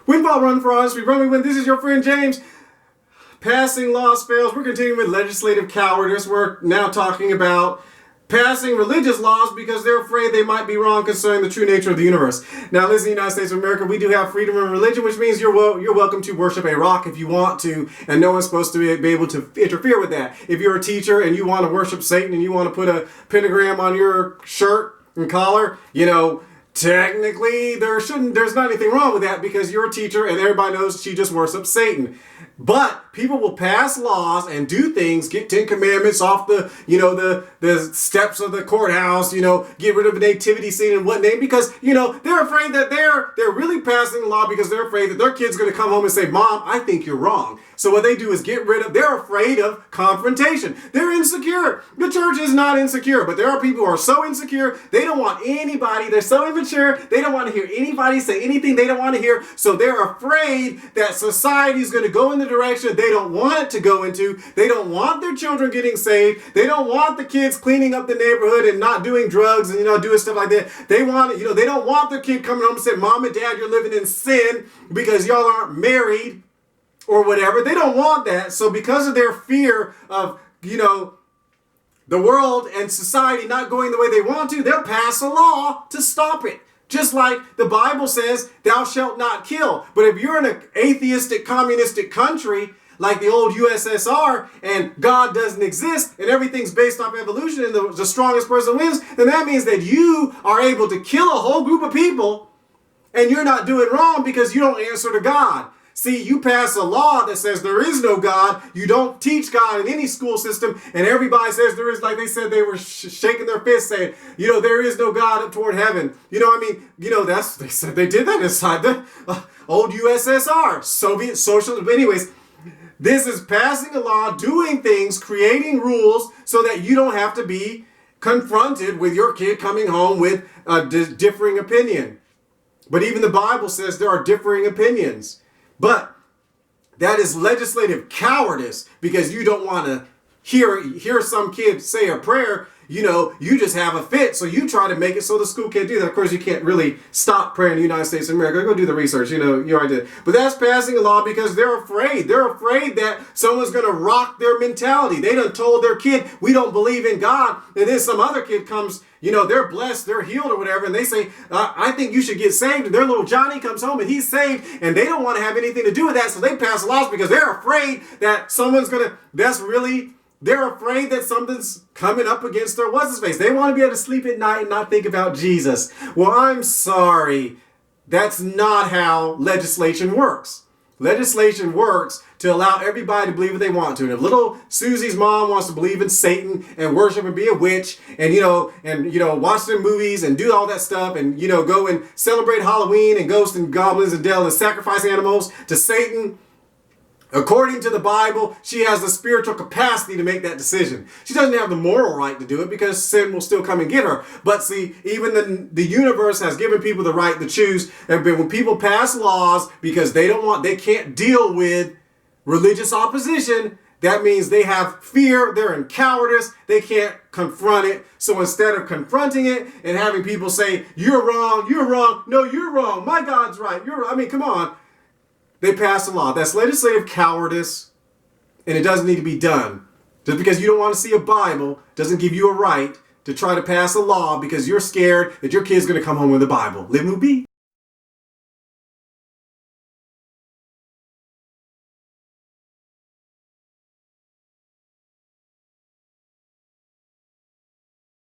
Win, fall, run for us. We run, we win. This is your friend James. Passing laws fails. We're continuing with legislative cowardice. We're now talking about passing religious laws because they're afraid they might be wrong concerning the true nature of the universe. Now, listen, in the United States of America, we do have freedom of religion, which means you're welcome to worship a rock if you want to, and no one's supposed to be able to interfere with that. If you're a teacher and you want to worship Satan and you want to put a pentagram on your shirt and collar, technically there's not anything wrong with that because you're a teacher and everybody knows she just worships Satan. But people will pass laws and do things, get 10 commandments off the steps of the courthouse, get rid of a nativity scene and whatnot, because, they're afraid that they're really passing the law because they're afraid that their kid's going to come home and say, Mom, I think you're wrong. So what they do is they're afraid of confrontation. They're insecure. The church is not insecure, but there are people who are so insecure, they don't want anybody, they're so immature, they don't want to hear anybody say anything they don't want to hear, so they're afraid that society is going to go in the direction they don't want it to go into. They don't want their children getting saved. They don't want the kids cleaning up the neighborhood and not doing drugs and doing stuff like that. They want they don't want their kid coming home and saying, Mom and Dad, you're living in sin because y'all aren't married or whatever. They don't want that. So because of their fear of the world and society not going the way they want to, they'll pass a law to stop it. Just like the Bible says, thou shalt not kill. But if you're in an atheistic, communistic country like the old USSR and God doesn't exist and everything's based off evolution and the strongest person wins, then that means that you are able to kill a whole group of people and you're not doing wrong because you don't answer to God. See, you pass a law that says there is no God. You don't teach God in any school system. And everybody says there is, like they said, they were shaking their fists saying, there is no God up toward heaven. They said they did that inside the old USSR, Soviet socialism. But anyways, this is passing a law, doing things, creating rules so that you don't have to be confronted with your kid coming home with a differing opinion. But even the Bible says there are differing opinions. But that is legislative cowardice because you don't want to hear some kid say a prayer. You just have a fit. So you try to make it so the school can't do that. Of course, you can't really stop praying in the United States of America. Go do the research. You already did. But that's passing a law because they're afraid. They're afraid that someone's going to rock their mentality. They done told their kid, we don't believe in God. And then some other kid comes, they're blessed, they're healed or whatever. And they say, I think you should get saved. And their little Johnny comes home and he's saved. And they don't want to have anything to do with that. So they pass laws because they're afraid that someone's going to, they're afraid that something's coming up against their what's-his-face. They want to be able to sleep at night and not think about Jesus. Well, I'm sorry. That's not how legislation works. Legislation works to allow everybody to believe what they want to. And if little Susie's mom wants to believe in Satan and worship and be a witch and watch their movies and do all that stuff and go and celebrate Halloween and ghosts and goblins and devils and sacrifice animals to Satan, according to the Bible, she has the spiritual capacity to make that decision. She doesn't have the moral right to do it because sin will still come and get her. But see, even the universe has given people the right to choose. And when people pass laws because they can't deal with religious opposition, that means they have fear, they're in cowardice, they can't confront it. So instead of confronting it and having people say, you're wrong, no, you're wrong, my God's right, come on. They pass a law. That's legislative cowardice, and it doesn't need to be done. Just because you don't want to see a Bible doesn't give you a right to try to pass a law because you're scared that your kid's going to come home with a Bible. Live, move, be.